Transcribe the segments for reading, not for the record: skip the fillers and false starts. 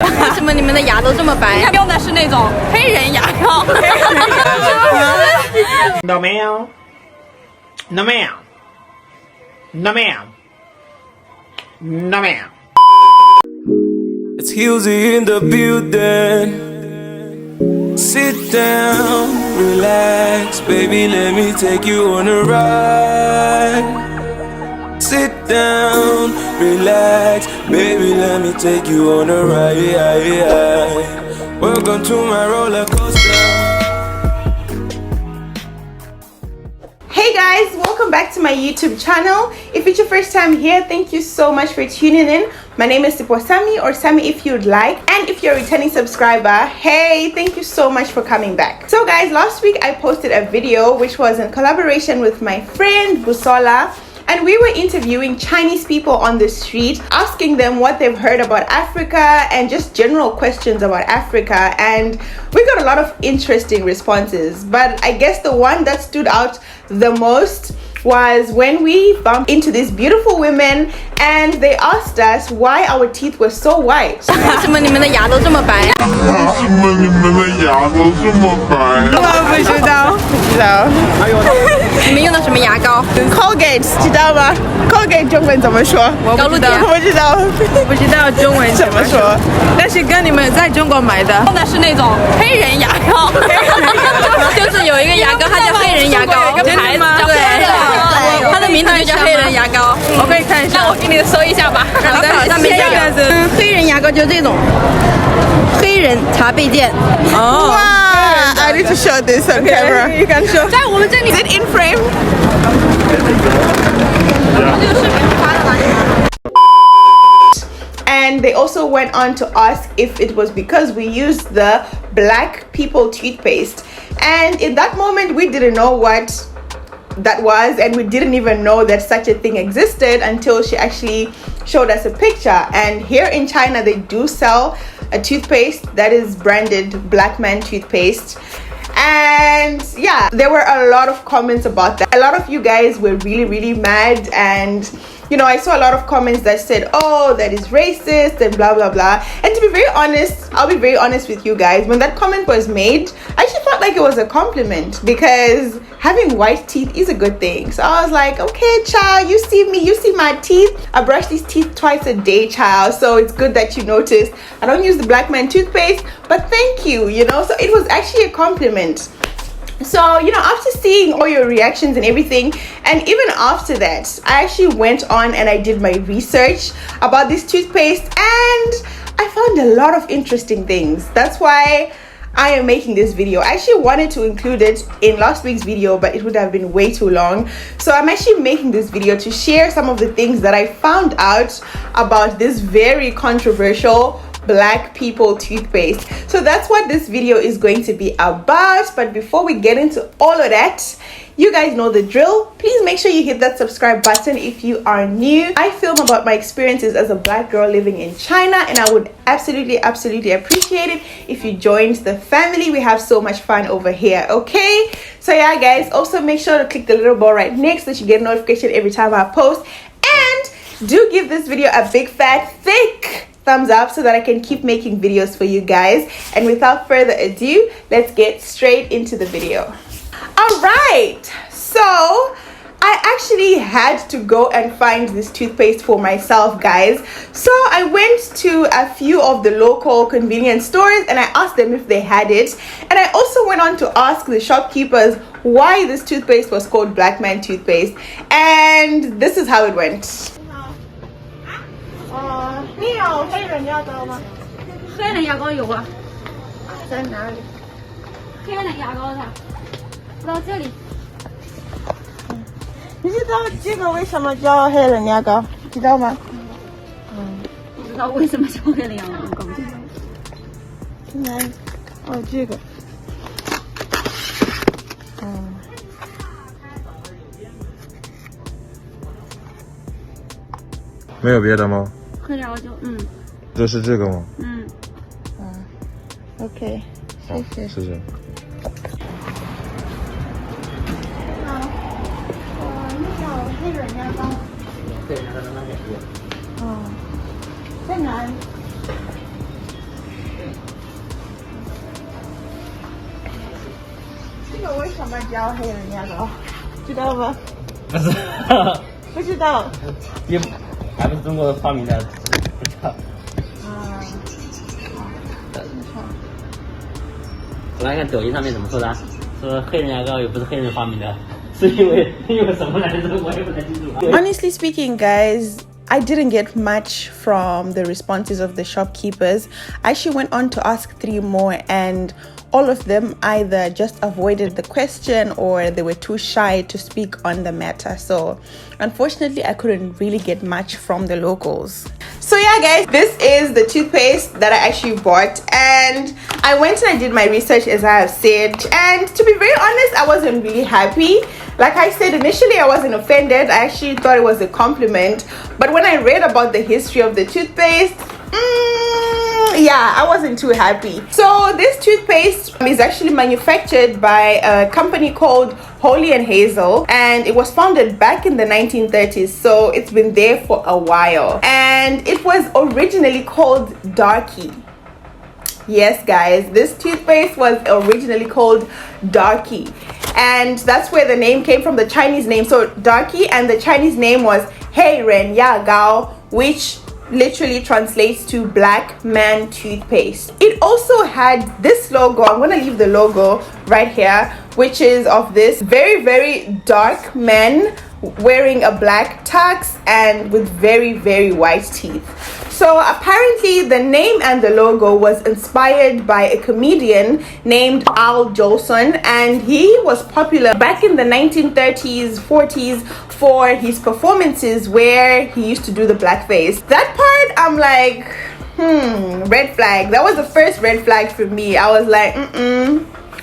为什么你们的牙都这么白？用的是那种黑人牙膏。No ma'am. No ma'am. No ma'am. No ma'am. It's Hillsy in the building. Sit down, relax, baby, let me take you on a ride. Sit down, relax, baby, let me take you on a ride. Welcome to my roller coaster. Hey guys, welcome back to my YouTube channel. If it's your first time here, thank you so much for tuning in. My name is Sammy, or Sammy if you'd like. And if you're a returning subscriber, hey, thank you so much for coming back. So guys, last week I posted a video which was in collaboration with my friend Busola. And we were interviewing Chinese people on the street, asking them what they've heard about Africa and just general questions about Africa. And we got a lot of interesting responses. But I guess the one that stood out the most was when we bumped into these beautiful women and they asked us why our teeth were so white. 为什么你们的牙都这么白？为什么你们的牙都这么白？我不知道，不知道。你们用的什么牙膏 Colgate 知道吗 ？Colgate 中文怎么说？高露洁。我不知道，不知道中文怎么说，但是跟你们在中国买的用的是那种黑人牙膏，就是有一个牙膏，它叫黑人牙膏，真的吗？对，它的名字就叫黑人牙膏。我可以看一下，那我给你搜一下吧。好的，上面这样子。黑人牙膏就是这种黑人茶杯垫。哦，哇 I need to show this on camera. You can show. 在我们这里 Is it in frame? 这个视频发的吗？ And they also went on to ask if it was because we used the black people toothpaste. And in that moment, we didn't know what that was, and we didn't even know that such a thing existed until she actually showed us a picture. And here in China, they do sell a toothpaste that is branded Black Man toothpaste. And yeah, there were a lot of comments about that. A lot of you guys were really mad, and you know, I saw a lot of comments that said, oh, that is racist and blah blah blah. And to be very honest, I'll be very honest with you guys, when that comment was made, I actually felt like it was a compliment, because having white teeth is a good thing. So I was like, okay, child, you see me, you see my teeth, I brush these teeth twice a day, child, so it's good that you noticed I don't use the Black Man toothpaste, but thank you, you know. So it was actually a compliment. So, you know, after seeing all your reactions and everything, and even after that, I actually went on and I did my research about this toothpaste, and I found a lot of interesting things. That's why I am making this video. I actually wanted to include it in last week's video, but it would have been way too long. So I'm actually making this video to share some of the things that I found out about this very controversial black people toothpaste. So that's what this video is going to be about. But before we get into all of that, you guys know the drill. Please make sure you hit that subscribe button if you are new. I film about my experiences as a black girl living in China, and I would absolutely appreciate it if you joined the family. We have so much fun over here, okay? So yeah guys, also make sure to click the little bell right next so that you get a notification every time I post. And do give this video a big fat thick thumbs up so that I can keep making videos for you guys. And without further ado, let's get straight into the video. All right, so I actually had to go and find this toothpaste for myself, guys. So I went to a few of the local convenience stores and I asked them if they had it. And I also went on to ask the shopkeepers why this toothpaste was called Black Man toothpaste. And this is how it went. 你有黑人牙膏吗？黑人牙膏有啊，在哪里？黑人牙膏的，到这里。你知道这个为什么叫黑人牙膏？知道吗？不知道为什么叫黑人牙膏。现在，哦，这个，没有别的吗？黑人牙膏就就是这个吗？OK， 谢谢。谢谢。你有黑人牙膏？黑人牙膏在那边有。在哪里？什么叫黑人牙膏？知道吗？不是，不知道。也还不是中国发明的，不知道。我来看抖音上面怎么说的，说黑人牙膏也不是黑人发明的，是因为什么来着？我也不太清楚。 Honestly speaking, guys, I didn't get much from the responses of the shopkeepers. I actually went on to ask 3 more, and all of them either just avoided the question or they were too shy to speak on the matter. So unfortunately, I couldn't really get much from the locals. So yeah, guys, this is the toothpaste that I actually bought, and I went and I did my research, as I have said, and to be very honest, I wasn't really happy. Like I said, initially I wasn't offended. I actually thought it was a compliment, but when I read about the history of the toothpaste, yeah, I wasn't too happy. So this toothpaste is actually manufactured by a company called Holy and Hazel, and it was founded back in the 1930s, so it's been there for a while, and it was originally called Darky. Yes, guys, this toothpaste was originally called Darky, and that's where the name came from, the Chinese name. So Darky, and the Chinese name was Hei Ren Ya Gao, which literally translates to black man toothpaste. It also had this logo. I'm gonna leave the logo right here, which is of this very, very dark man wearing a black tux and with very, very white teeth. So apparently the name and the logo was inspired by a comedian named Al Jolson, and he was popular back in the 1930s, 40s for his performances where he used to do the blackface. That part, I'm like, red flag. That was the first red flag for me. I was like,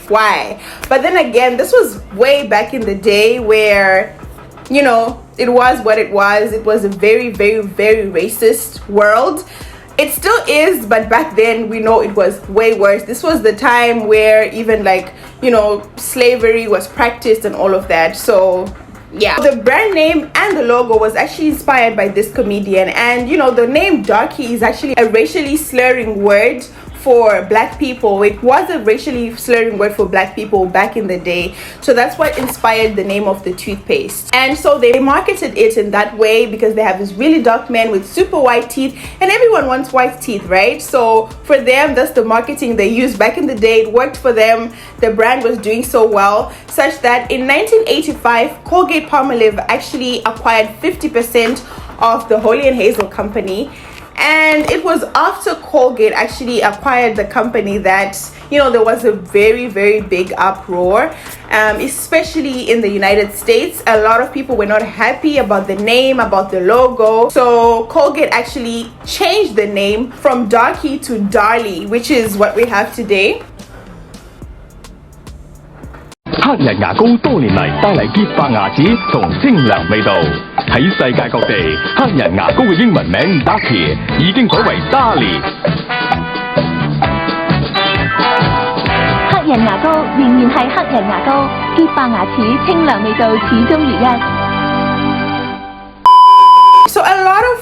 why? But then again, this was way back in the day where, you know, it was what it was. It was a very, very, very racist world. It still is, but back then we know it was way worse. This was the time where even, like, you know, slavery was practiced and all of that. So yeah, the brand name and the logo was actually inspired by this comedian, and you know, the name Darky is actually a racially slurring word for black people. It was a racially slurring word for black people back in the day, so that's what inspired the name of the toothpaste. And so they marketed it in that way because they have this really dark man with super white teeth, and everyone wants white teeth, right? So for them, that's the marketing they used back in the day. It worked for them. The brand was doing so well, such that in 1985 Colgate-Palmolive actually acquired 50% of the Holy and Hazel company. And it was after Colgate actually acquired the company that, you know, there was a very, very big uproar, especially in the United States. A lot of people were not happy about the name, about the logo. So Colgate actually changed the name from Darky to Darly, which is what we have today. 黑人牙膏多年嚟帶嚟潔白牙齒同清涼味道。喺世界各地，黑人牙膏嘅英文名 Darky 已經改為 Darly。黑人牙膏仍然係黑人牙膏，潔白牙齒、清涼味道始終如一。So a lot of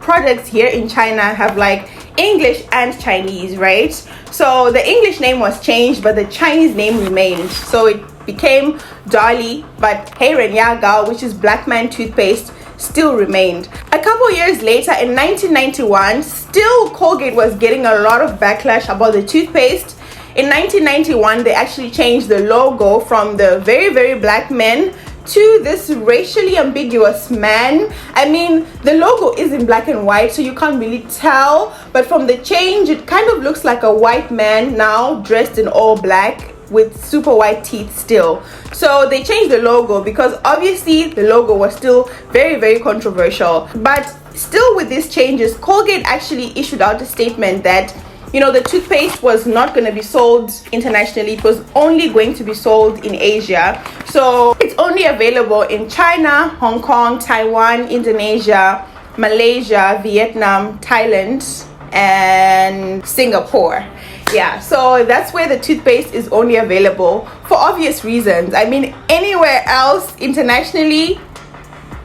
products here in China have like English and Chinese, right? So the English name was changed, but the Chinese name remained. So it became Darly, but Hei Ren Ya Gao, which is black man toothpaste, still remained. A couple years later, in 1991, still Colgate was getting a lot of backlash about the toothpaste. In 1991, they actually changed the logo from the very, very black men to this racially ambiguous man. I mean, the logo is in black and white, so you can't really tell, but from the change, it kind of looks like a white man now dressed in all black with super white teeth still. So they changed the logo because obviously the logo was still very, very controversial. But still, with these changes, Colgate actually issued out a statement that, you know, the toothpaste was not going to be sold internationally. It was only going to be sold in Asia. So it's only available in China, Hong Kong, Taiwan, Indonesia, Malaysia, Vietnam, Thailand, and Singapore. Yeah, so that's where the toothpaste is only available for obvious reasons. I mean, anywhere else internationally,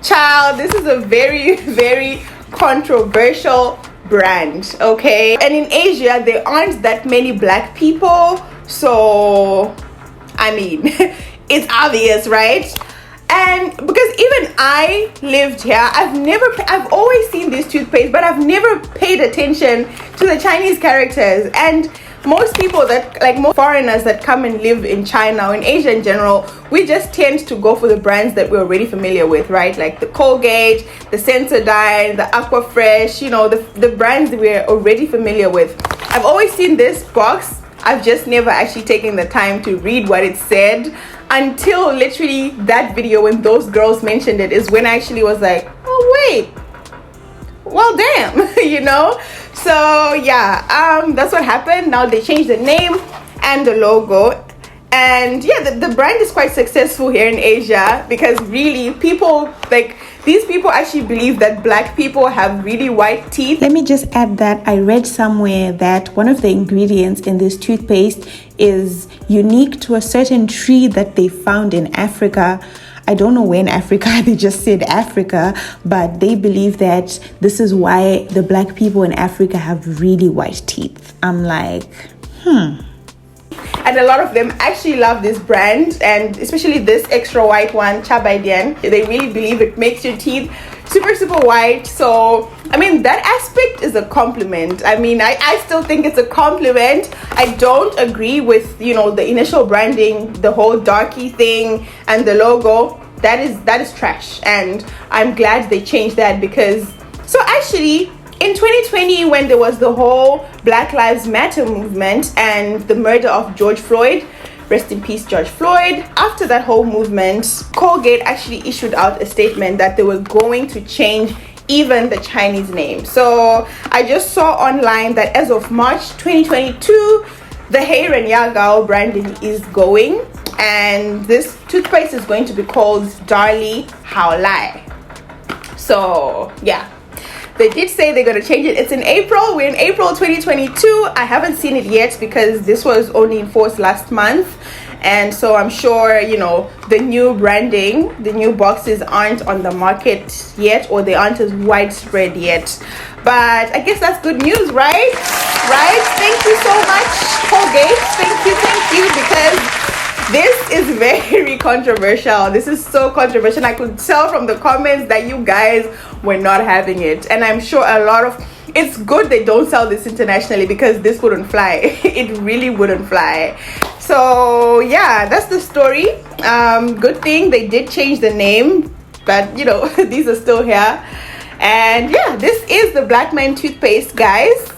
child, this is a very, very controversial brand, okay? And in Asia, there aren't that many black people, so I mean, it's obvious, right? And because even I lived here, I've always seen this toothpaste, but I've never paid attention to the Chinese characters. And most people that, like most foreigners that come and live in China or in Asia in general, we just tend to go for the brands that we're already familiar with, right? Like the Colgate, the Sensodyne, the Aquafresh, you know, the brands that we're already familiar with. I've always seen this box. I've just never actually taken the time to read what it said until literally that video when those girls mentioned it is when I actually was like, oh wait, well damn, you know. So yeah, that's what happened. Now they changed the name and the logo, and yeah, the brand is quite successful here in Asia because really people, like these people actually believe that black people have really white teeth. Let me just add that I read somewhere that one of the ingredients in this toothpaste is unique to a certain tree that they found in Africa. I don't know where in Africa, they just said Africa, but they believe that this is why the black people in Africa have really white teeth. I'm like, And a lot of them actually love this brand, and especially this extra white one, Chabaidian. They really believe it makes your teeth super white. So I mean, that aspect is a compliment. I mean, I still think it's a compliment. I don't agree with, you know, the initial branding, the whole darky thing and the logo. That is trash, and I'm glad they changed that. Because so actually in 2020, when there was the whole Black Lives Matter movement and the murder of George Floyd, rest in peace George Floyd, after that whole movement, Colgate actually issued out a statement that they were going to change even the Chinese name. So I just saw online that as of March 2022, the Hey Ren Ya Gao branding is going, and this toothpaste is going to be called Darlie Hao Lai. So yeah, they did say they're going to change it. It's in April. We're in April 2022. I haven't seen it yet because this was only in force last month, and so I'm sure, you know, the new branding, the new boxes aren't on the market yet, or they aren't as widespread yet. But I guess that's good news, right? Thank you so much, Colgate. Thank you, because this is very controversial. This is so controversial. I could tell from the comments that you guys were not having it, and I'm sure a lot of it's good they don't sell this internationally because this wouldn't fly. It really wouldn't fly. So yeah, that's the story. Good thing they did change the name, but you know, these are still here. And yeah, this is the Black Man toothpaste, guys.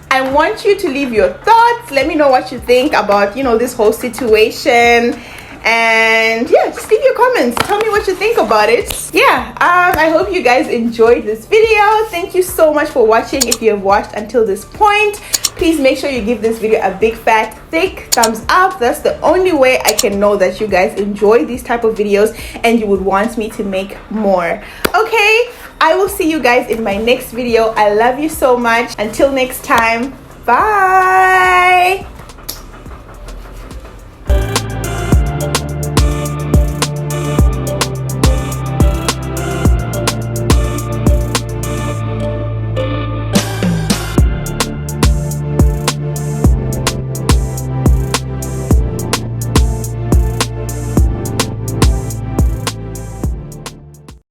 I want you to leave your thoughts. Let me know what you think about, you know, this whole situation. And yeah, just leave your comments. Tell me what you think about it. Yeah, I hope you guys enjoyed this video. Thank you so much for watching. If you have watched until this point, please make sure you give this video a big fat thick thumbs up. That's the only way I can know that you guys enjoy these type of videos and you would want me to make more. Okay, I will see you guys in my next video. I love you so much. Until next time, bye.